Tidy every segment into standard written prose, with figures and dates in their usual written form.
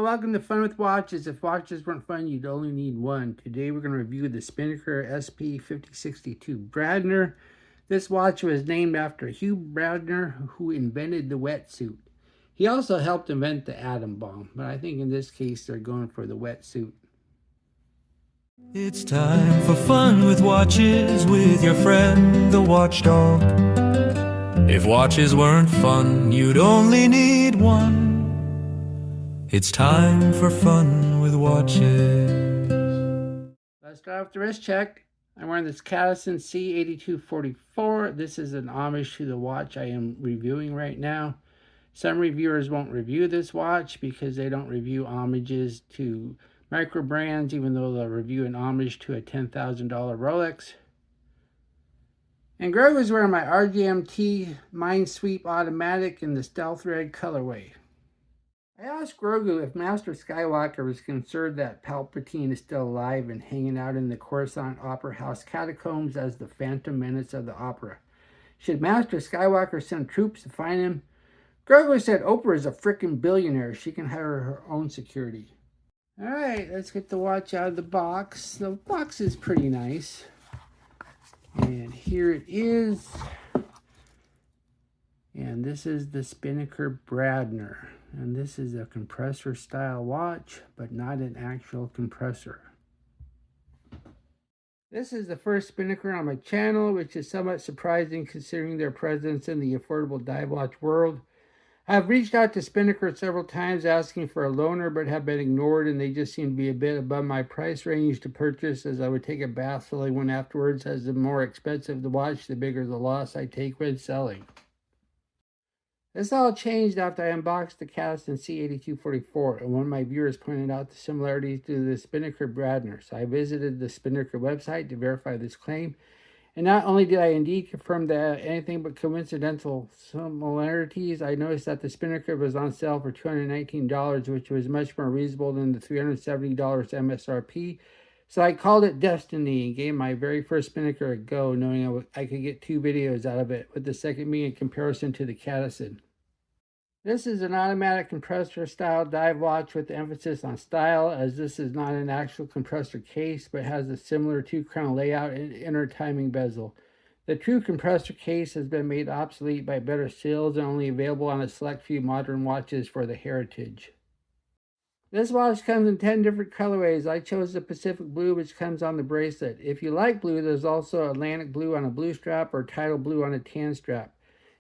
Welcome to Fun with Watches. If watches weren't fun, you'd only need one. Today we're going to review the Spinnaker SP-5062 Bradner. This watch was named after Hugh Bradner, who invented the wetsuit. He also helped invent the atom bomb, but I think in this case they're going for the wetsuit. It's time for fun with watches with your friend, the Watchdog. If watches weren't fun, you'd only need one. It's time for fun with watches. Let's start off the wrist check. I'm wearing this Cadison C8244. This is an homage to the watch I am reviewing right now. Some reviewers won't review this watch because they don't review homages to micro brands, even though they'll review an homage to a $10,000 Rolex. And Greg was wearing my RGMT Minesweep Automatic in the Stealth Red colorway. I asked Grogu if Master Skywalker was concerned that Palpatine is still alive and hanging out in the Coruscant Opera House catacombs as the Phantom Menace of the opera. Should Master Skywalker send troops to find him? Grogu said Oprah is a frickin' billionaire. She can hire her own security. Alright, let's get the watch out of the box. The box is pretty nice. And here it is. And this is the Spinnaker Bradner. And this is a compressor style watch, but not an actual compressor. This is the first Spinnaker on my channel, which is somewhat surprising considering their presence in the affordable dive watch world. I've reached out to Spinnaker several times asking for a loaner, but have been ignored, and they just seem to be a bit above my price range to purchase, as I would take a bath filling one afterwards, as the more expensive the watch, the bigger the loss I take when selling. This all changed after I unboxed the Cadison C8244, and one of my viewers pointed out the similarities to the Spinnaker Bradner, so I visited the Spinnaker website to verify this claim. And not only did I indeed confirm that anything but coincidental similarities, I noticed that the Spinnaker was on sale for $219, which was much more reasonable than the $370 MSRP. So I called it destiny and gave my very first Spinnaker a go, knowing I could get 2 videos out of it, with the second being in comparison to the Cadison. This is an automatic compressor style dive watch with emphasis on style, as this is not an actual compressor case, but has a similar 2-crown layout and inner timing bezel. The true compressor case has been made obsolete by better seals and only available on a select few modern watches for the heritage. This watch comes in 10 different colorways. I chose the Pacific Blue, which comes on the bracelet. If you like blue, there's also Atlantic Blue on a blue strap or Tidal Blue on a tan strap.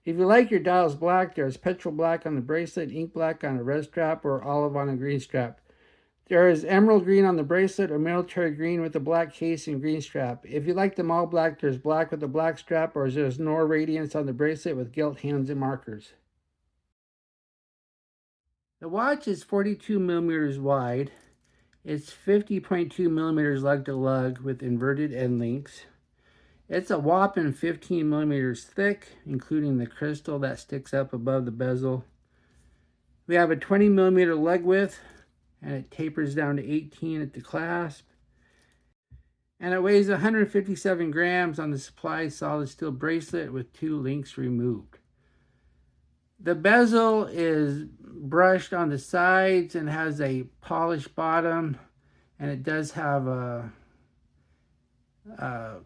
If you like your dials black, there's petrol black on the bracelet, ink black on a red strap, or olive on a green strap. There is emerald green on the bracelet, or military green with a black case and green strap. If you like them all black, there's black with a black strap, or there's Nor Radiance on the bracelet with gilt hands and markers. The watch is 42 millimeters wide. It's 50.2 millimeters lug to lug with inverted end links. It's a whopping 15 millimeters thick, including the crystal that sticks up above the bezel. We have a 20 millimeter leg width, and it tapers down to 18 at the clasp. And it weighs 157 grams on the supplied solid steel bracelet with 2 links removed. The bezel is brushed on the sides and has a polished bottom, and it does have a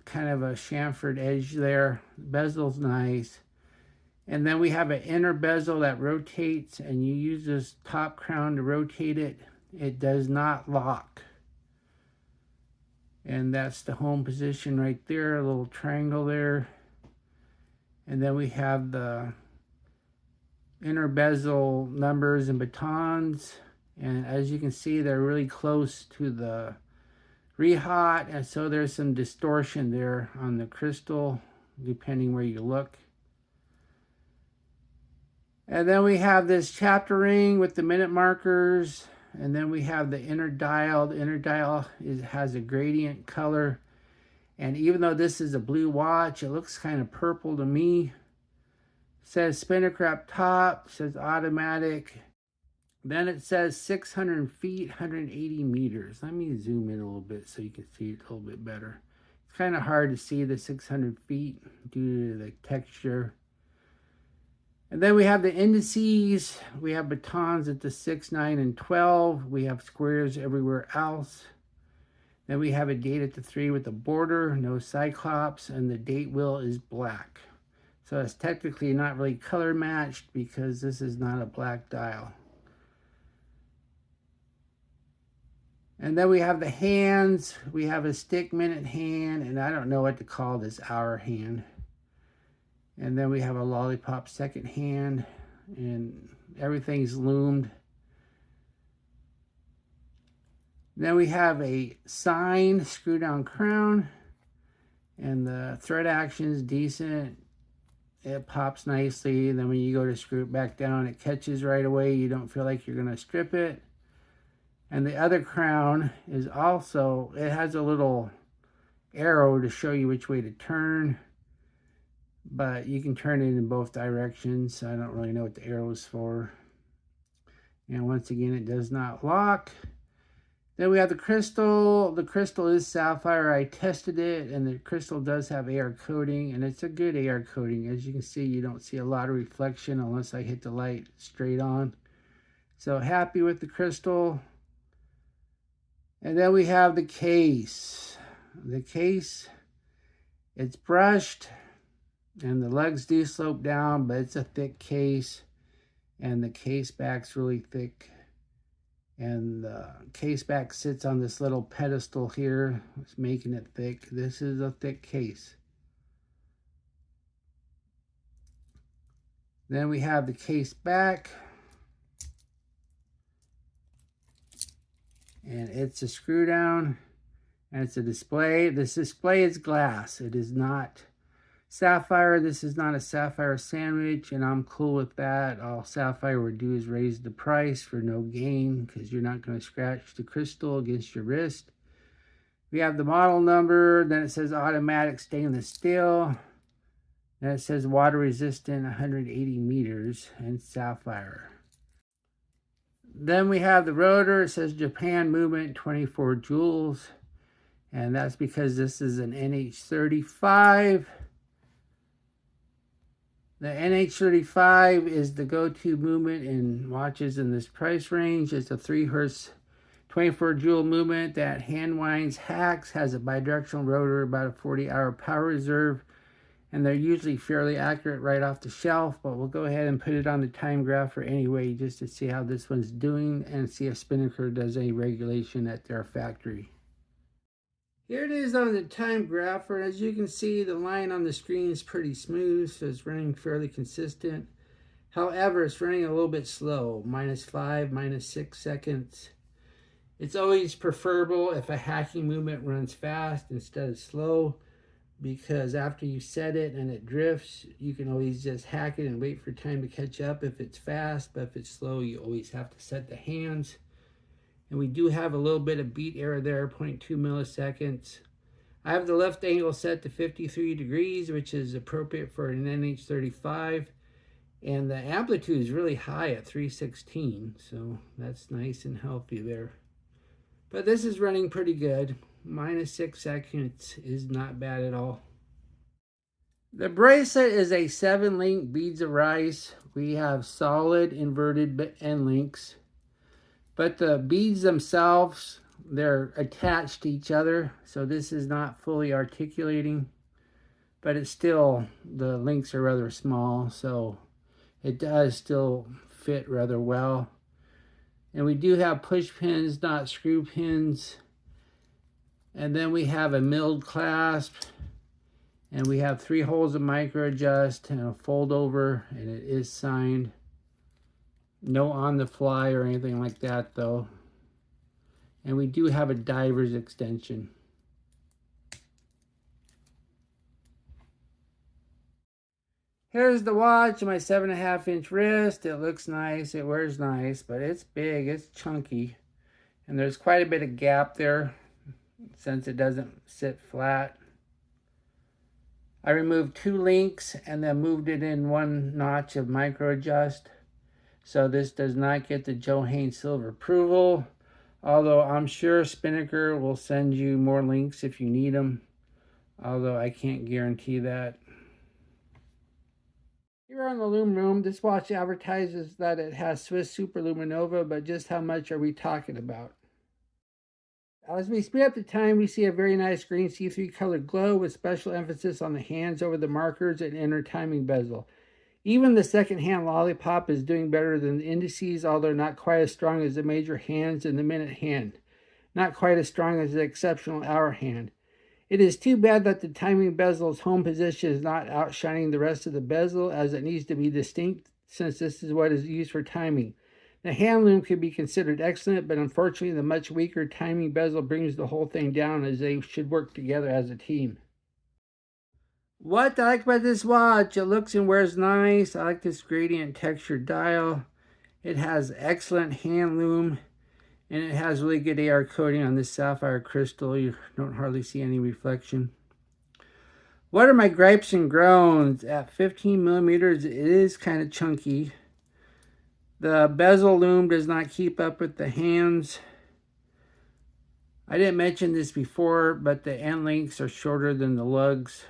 kind of a chamfered edge there. The bezel's nice. And then we have an inner bezel that rotates, and you use this top crown to rotate it. It does not lock. And that's the home position right there, a little triangle there. And then we have the inner bezel numbers and batons. And as you can see, they're really close to the rehaut, and so there's some distortion there on the crystal depending where you look. And then we have this chapter ring with the minute markers, and then we have the inner dial. The inner dial has a gradient color, and even though this is a blue watch, it looks kind of purple to me. It says Spinnaker up top, says automatic. Then it says 600 feet, 180 meters. Let me zoom in a little bit so you can see it a little bit better. It's kind of hard to see the 600 feet due to the texture. And then we have the indices. We have batons at the 6, 9, and 12. We have squares everywhere else. Then we have a date at the 3 with a border, no cyclops, and the date wheel is black. So it's technically not really color matched because this is not a black dial. And then we have the hands. We have a stick minute hand, and I don't know what to call this hour hand. And then we have a lollipop second hand, and everything's loomed. Then we have a signed screw down crown, and the thread action is decent. It pops nicely. Then when you go to screw it back down, it catches right away. You don't feel like you're going to strip it. And the other crown is also, it has a little arrow to show you which way to turn, but you can turn it in both directions. I don't really know what the arrow is for. And once again, it does not lock. Then we have the crystal. The crystal is sapphire. I tested it, and the crystal does have AR coating, and it's a good AR coating. As you can see, you don't see a lot of reflection unless I hit the light straight on. So happy with the crystal. And then we have the case. The case, it's brushed, and the legs do slope down, but it's a thick case, and the case back's really thick. And the case back sits on this little pedestal here. It's making it thick. This is a thick case. Then we have the case back. And it's a screw down. And it's a display. This display is glass. It is not sapphire. This is not a sapphire sandwich, and I'm cool with that. All sapphire would do is raise the price for no gain, because you're not going to scratch the crystal against your wrist. We have the model number. Then it says automatic stainless steel. Then it says water resistant 180 meters and sapphire. Then we have the rotor. It says Japan movement 24 joules. And that's because this is an NH35. The NH35 is the go-to movement in watches in this price range. It's a 3 Hz 24 joule movement that hand winds, hacks, has a bidirectional rotor, about a 40-hour power reserve, and they're usually fairly accurate right off the shelf, but we'll go ahead and put it on the time grapher anyway just to see how this one's doing and see if Spinnaker does any regulation at their factory. Here it is on the time grapher. As you can see, the line on the screen is pretty smooth, so it's running fairly consistent. However, it's running a little bit slow, -5, -6 seconds. It's always preferable if a hacking movement runs fast instead of slow, because after you set it and it drifts, you can always just hack it and wait for time to catch up if it's fast, but if it's slow, you always have to set the hands. And we do have a little bit of beat error there, 0.2 milliseconds. I have the left angle set to 53 degrees, which is appropriate for an NH35. And the amplitude is really high at 316, so that's nice and healthy there. But this is running pretty good. -6 seconds is not bad at all. The bracelet is a 7-link beads of rice. We have solid inverted end links. But the beads themselves, they're attached to each other, so this is not fully articulating, but it's still, the links are rather small, so it does still fit rather well. And we do have push pins, not screw pins. And then we have a milled clasp, and we have 3 holes of micro adjust and a fold over, and it is signed. No on the fly or anything like that though. And we do have a diver's extension. Here's the watch, my 7.5-inch wrist. It looks nice, it wears nice, but it's big, it's chunky. And there's quite a bit of gap there since it doesn't sit flat. I removed 2 links and then moved it in 1 notch of micro adjust. So this does not get the Joe Haynes Silver approval, although I'm sure Spinnaker will send you more links if you need them, although I can't guarantee that. Here on the Lume Room, this watch advertises that it has Swiss Superluminova, but just how much are we talking about? As we speed up the time, we see a very nice green C3 colored glow with special emphasis on the hands over the markers and inner timing bezel. Even the second hand lollipop is doing better than the indices, although not quite as strong as the major hands and the minute hand. Not quite as strong as the exceptional hour hand. It is too bad that the timing bezel's home position is not outshining the rest of the bezel, as it needs to be distinct since this is what is used for timing. The hand loom could be considered excellent, but unfortunately the much weaker timing bezel brings the whole thing down, as they should work together as a team. What I like about this watch, it looks and wears nice. I like this gradient texture dial. It has excellent hand loom, and it has really good AR coating on this sapphire crystal. You don't hardly see any reflection. What are my gripes and groans? At 15 millimeters, it is kind of chunky. The bezel loom does not keep up with the hands. I didn't mention this before, but the end links are shorter than the lugs,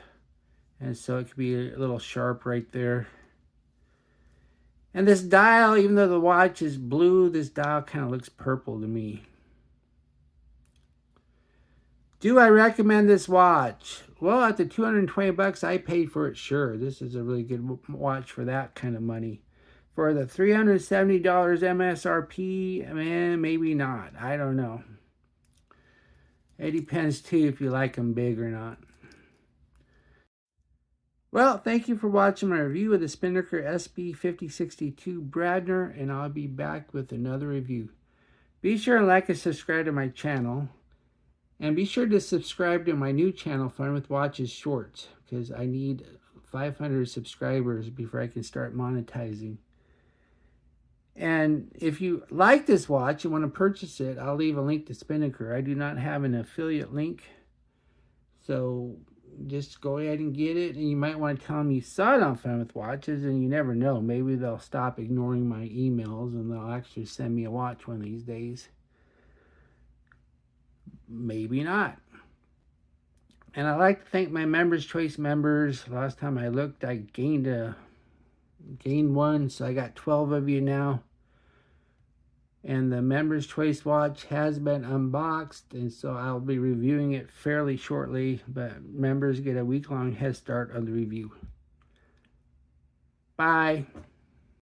and so it could be a little sharp right there. And this dial, even though the watch is blue, this dial kind of looks purple to me. Do I recommend this watch? Well, at the $220 I paid for it, sure. This is a really good watch for that kind of money. For the $370 MSRP, man, maybe not. I don't know. It depends too if you like them big or not. Well, thank you for watching my review of the Spinnaker SP-5062 Bradner, and I'll be back with another review. Be sure and like and subscribe to my channel, and be sure to subscribe to my new channel, Fun with Watches Shorts, because I need 500 subscribers before I can start monetizing. And if you like this watch and want to purchase it, I'll leave a link to Spinnaker. I do not have an affiliate link, so just go ahead and get it. And you might want to tell them you saw it on Fun with Watches, and you never know. Maybe they'll stop ignoring my emails and they'll actually send me a watch one of these days. Maybe not. And I'd like to thank my Members Choice members. Last time I looked, I gained one, so I got 12 of you now. And the Members Choice watch has been unboxed, and so I'll be reviewing it fairly shortly, but members get a week-long head start on the review. Bye.